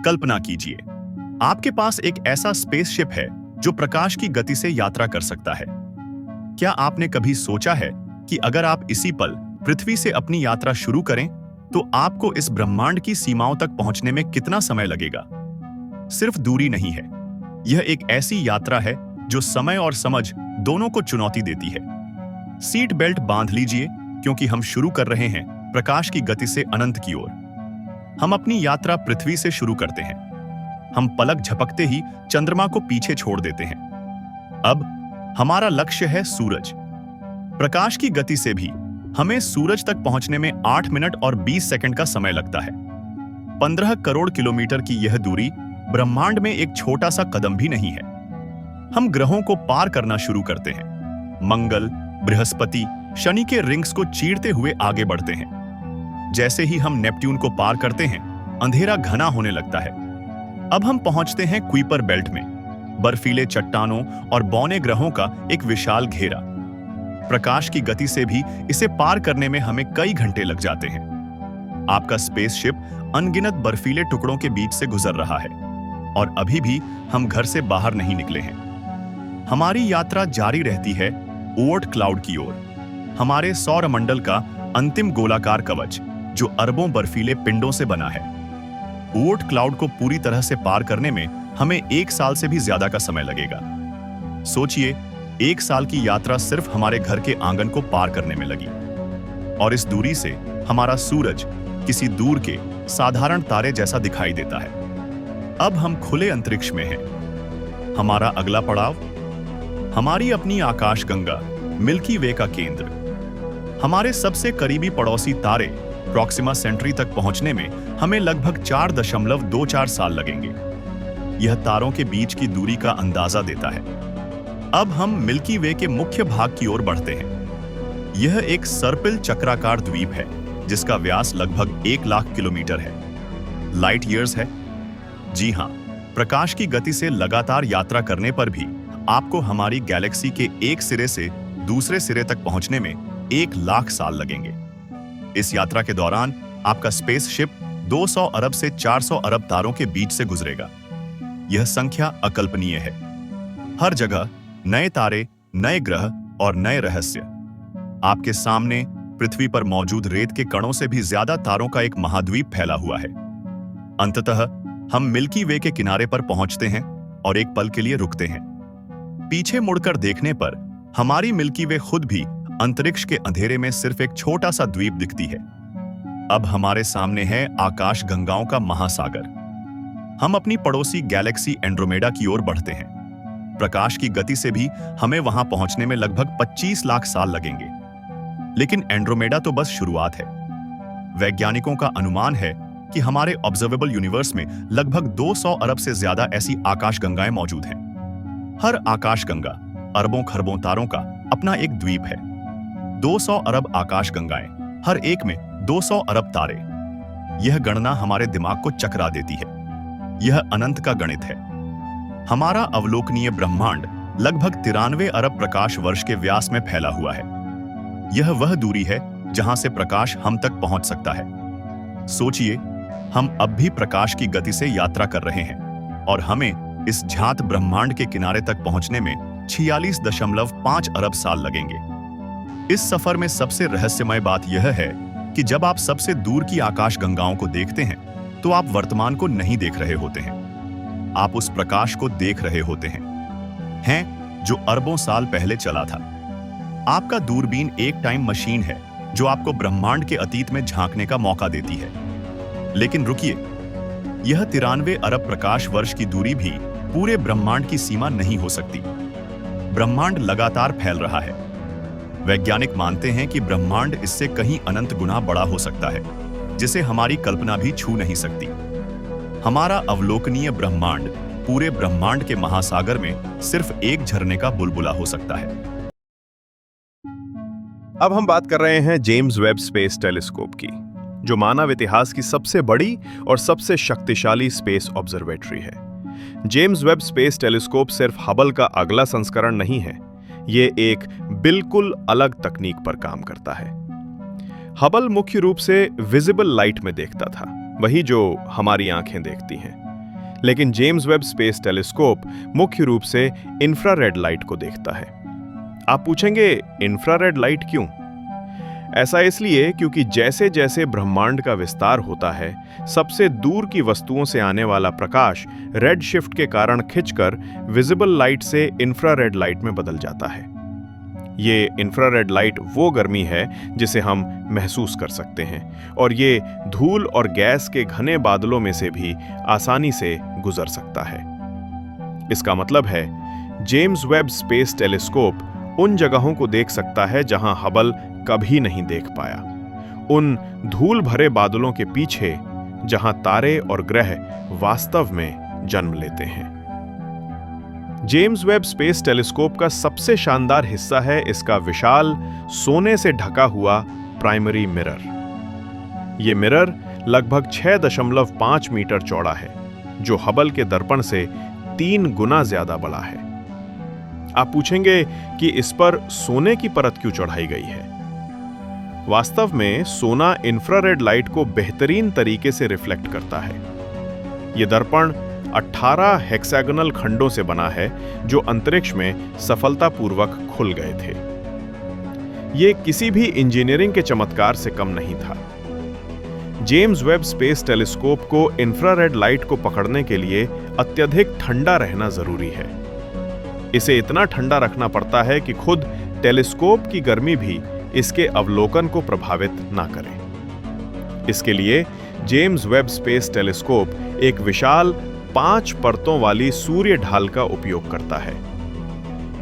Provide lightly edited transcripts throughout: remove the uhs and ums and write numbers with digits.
कल्पना कीजिए, आपके पास एक ऐसा स्पेसशिप है जो प्रकाश की गति से यात्रा कर सकता है। क्या आपने कभी सोचा है कि अगर आप इसी पल पृथ्वी से अपनी यात्रा शुरू करें, तो आपको इस ब्रह्मांड की सीमाओं तक पहुंचने में कितना समय लगेगा? सिर्फ दूरी नहीं है, यह एक ऐसी यात्रा है जो समय और समझ दोनों को चुनौती देती है। सीट बेल्ट बांध लीजिए, क्योंकि हम शुरू कर रहे हैं प्रकाश की गति से अनंत की ओर। हम अपनी यात्रा पृथ्वी से शुरू करते हैं। हम पलक झपकते ही चंद्रमा को पीछे छोड़ देते हैं। अब हमारा लक्ष्य है सूरज। प्रकाश की गति से भी हमें सूरज तक पहुंचने में 8 मिनट और 20 सेकंड का समय लगता है। 15 करोड़ किलोमीटर की यह दूरी ब्रह्मांड में एक छोटा सा कदम भी नहीं है। हम ग्रहों को पार करना शुरू करते हैं। मंगल, बृहस्पति, शनि के रिंग्स को चीरते हुए आगे बढ़ते हैं। जैसे ही हम नेपट्यून को पार करते हैं, अंधेरा घना होने लगता है। अब हम पहुंचते हैं कुइपर बेल्ट में, बर्फीले चट्टानों और बौने ग्रहों का एक विशाल घेरा। प्रकाश की गति से भी इसे पार करने में हमें कई घंटे लग जाते हैं। आपका स्पेसशिप अनगिनत बर्फीले टुकड़ों के बीच से गुजर रहा है, और अभी भी हम घर से बाहर नहीं निकले हैं। हमारी यात्रा जारी रहती है ओर्ट क्लाउड की ओर, हमारे सौरमंडल का अंतिम गोलाकार कवच जो अरबों बर्फीले पिंडों से बना है। ओर्ट क्लाउड को पूरी तरह से पार करने में हमें 1 साल से भी ज्यादा का समय लगेगा। सोचिए, 1 साल की यात्रा सिर्फ हमारे घर के आंगन को पार करने में लगी, और इस दूरी से हमारा सूरज किसी दूर के साधारण तारे जैसा दिखाई देता है। अब हम खुले अंतरिक्ष में हैं। हमारा अगला पड़ाव, हमारी अपनी आकाशगंगा मिल्की वे का केंद्र। हमारे सबसे करीबी पड़ोसी तारे प्रॉक्सिमा सेंटरी तक पहुंचने में हमें लगभग 4.24 साल लगेंगे। यह तारों के बीच की दूरी का अंदाजा देता है। अब हम मिल्की वे के मुख्य भाग की ओर बढ़ते हैं। यह एक सर्पिल चक्राकार द्वीप है जिसका व्यास लगभग 1 लाख किलोमीटर है। लाइट ईयर्स है। जी हां, प्रकाश की गति से लगातार यात्रा करने पर भी आपको हमारी गैलेक्सी के एक सिरे से दूसरे सिरे तक पहुंचने में 1 लाख साल लगेंगे। इस यात्रा के दौरान आपका स्पेसशिप 200 अरब से 400 अरब तारों के बीच से गुजरेगा। यह संख्या अकल्पनीय है। हर जगह नए तारे, नए ग्रह और नए रहस्य। आपके सामने पृथ्वी पर मौजूद रेत के कणों से भी ज्यादा तारों का एक महाद्वीप फैला हुआ है। अंततः हम मिल्की वे के किनारे पर पहुंचते हैं और एक पल के लिए रुकते हैं। पीछे मुड़कर देखने पर हमारी मिल्की वे खुद भी अंतरिक्ष के अंधेरे में सिर्फ एक छोटा सा द्वीप दिखती है। अब हमारे सामने है आकाश गंगाओं का महासागर। हम अपनी पड़ोसी गैलेक्सी एंड्रोमेडा की ओर बढ़ते हैं। प्रकाश की गति से भी हमें वहां पहुंचने में लगभग 25 लाख साल लगेंगे। लेकिन एंड्रोमेडा तो बस शुरुआत है। वैज्ञानिकों का अनुमान है कि हमारे ऑब्जर्वेबल यूनिवर्स में लगभग 200 अरब से ज्यादा ऐसी आकाशगंगाएं मौजूद हैं। हर आकाशगंगा अरबों खरबों तारों का अपना एक द्वीप है। 200 अरब आकाशगंगाएं, हर एक में 200 अरब तारे। यह गणना हमारे दिमाग को चकरा देती है। यह अनंत का गणित है। हमारा अवलोकनीय ब्रह्मांड लगभग 93 अरब प्रकाश वर्ष के व्यास में फैला हुआ है। यह वह दूरी है जहां से प्रकाश हम तक पहुंच सकता है। सोचिए, हम अब भी प्रकाश की गति से यात्रा कर रहे हैं, और हमें इस ज्ञात ब्रह्मांड के किनारे तक पहुंचने में 46.5 अरब साल लगेंगे। इस सफर में सबसे रहस्यमय बात यह है कि जब आप सबसे दूर की आकाशगंगाओं को देखते हैं, तो आप वर्तमान को नहीं देख रहे होते हैं। आप उस प्रकाश को देख रहे होते हैं जो अरबों साल पहले चला था। आपका दूरबीन एक टाइम मशीन है जो आपको ब्रह्मांड के अतीत में झांकने का मौका देती है। लेकिन रुकिए, यह 93 अरब प्रकाश वर्ष की दूरी भी पूरे ब्रह्मांड की सीमा नहीं हो सकती। ब्रह्मांड लगातार फैल रहा है। वैज्ञानिक मानते हैं कि ब्रह्मांड इससे कहीं अनंत गुना बड़ा हो सकता है, जिसे हमारी कल्पना भी छू नहीं सकती। हमारा अवलोकनीय ब्रह्मांड पूरे ब्रह्मांड के महासागर में सिर्फ एक झरने का बुलबुला हो सकता है। अब हम बात कर रहे हैं जेम्स वेब स्पेस टेलीस्कोप की, जो मानव इतिहास की सबसे बड़ी और सबसे शक्तिशाली स्पेस ऑब्जर्वेटरी है। जेम्स वेब स्पेस टेलीस्कोप सिर्फ हबल का अगला संस्करण नहीं है, ये एक बिल्कुल अलग तकनीक पर काम करता है। हबल मुख्य रूप से विजिबल लाइट में देखता था, वही जो हमारी आंखें देखती हैं। लेकिन जेम्स वेब स्पेस टेलीस्कोप मुख्य रूप से इंफ्रारेड लाइट को देखता है। आप पूछेंगे, इंफ्रारेड लाइट क्यों? ऐसा इसलिए क्योंकि जैसे जैसे ब्रह्मांड का विस्तार होता है, सबसे दूर की वस्तुओं से आने वाला प्रकाश रेड शिफ्ट के कारण खिंचकर विजिबल लाइट से इंफ्रारेड लाइट में बदल जाता है। ये इंफ्रारेड लाइट वो गर्मी है जिसे हम महसूस कर सकते हैं, और ये धूल और गैस के घने बादलों में से भी आसानी से गुजर सकता है। इसका मतलब है, जेम्स वेब स्पेस टेलीस्कोप उन जगहों को देख सकता है जहां हबल कभी नहीं देख पाया, उन धूल भरे बादलों के पीछे जहां तारे और ग्रह वास्तव में जन्म लेते हैं। जेम्स वेब स्पेस टेलीस्कोप का सबसे शानदार हिस्सा है इसका विशाल सोने से ढका हुआ प्राइमरी मिरर। ये मिरर लगभग 6.5 मीटर चौड़ा है, जो हबल के दर्पण से 3 गुना ज्यादा बड़ा है। आप पूछेंगे कि इस पर सोने की परत क्यों चढ़ाई गई है? वास्तव में सोना इंफ्रारेड लाइट को बेहतरीन तरीके से रिफ्लेक्ट करता है। यह दर्पण 18 हेक्सागोनल खंडों से बना है, जो अंतरिक्ष में सफलतापूर्वक खुल गए थे। यह किसी भी इंजीनियरिंग के चमत्कार से कम नहीं था। जेम्स वेब स्पेस टेलीस्कोप को इंफ्रारेड लाइट को पकड़ने के लिए अत्यधिक ठंडा रहना जरूरी है। इसे इतना ठंडा रखना पड़ता है कि खुद टेलीस्कोप की गर्मी भी इसके अवलोकन को प्रभावित ना करे। इसके लिए जेम्स वेब स्पेस टेलीस्कोप एक विशाल 5 परतों वाली सूर्य ढाल का उपयोग करता है।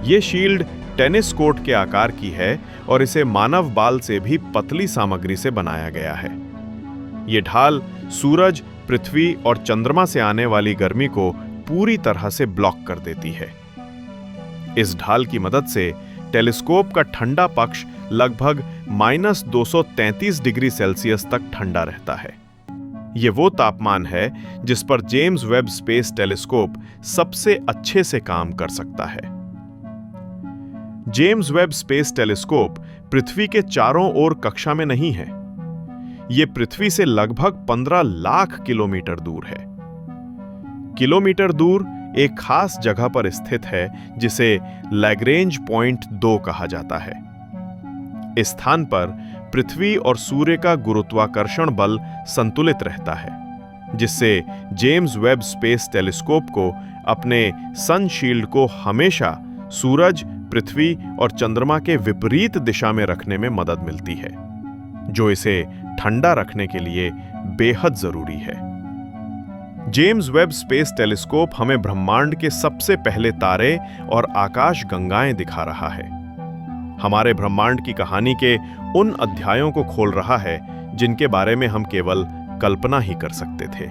यह शील्ड टेनिस कोर्ट के आकार की है और इसे मानव बाल से भी पतली सामग्री से बनाया गया है। यह ढाल सूरज, पृथ्वी और चंद्रमा से आने वाली गर्मी को पूरी तरह से ब्लॉक कर देती है। इस ढाल की मदद से टेलीस्कोप का ठंडा पक्ष लगभग -233 डिग्री सेल्सियस तक ठंडा रहता है। यह वो तापमान है जिस पर जेम्स वेब स्पेस टेलीस्कोप सबसे अच्छे से काम कर सकता है। जेम्स वेब स्पेस टेलीस्कोप पृथ्वी के चारों ओर कक्षा में नहीं है। यह पृथ्वी से लगभग 15 लाख किलोमीटर दूर है। किलोमीटर दूर एक खास जगह पर स्थित है जिसे लैग्रेंज पॉइंट 2 कहा जाता है। इस स्थान पर पृथ्वी और सूर्य का गुरुत्वाकर्षण बल संतुलित रहता है, जिससे जेम्स वेब स्पेस टेलीस्कोप को अपने सन शील्ड को हमेशा सूरज, पृथ्वी और चंद्रमा के विपरीत दिशा में रखने में मदद मिलती है, जो इसे ठंडा रखने के लिए बेहद जरूरी है। जेम्स वेब स्पेस टेलीस्कोप हमें ब्रह्मांड के सबसे पहले तारे और आकाश गंगाएं दिखा रहा है। हमारे ब्रह्मांड की कहानी के उन अध्यायों को खोल रहा है जिनके बारे में हम केवल कल्पना ही कर सकते थे।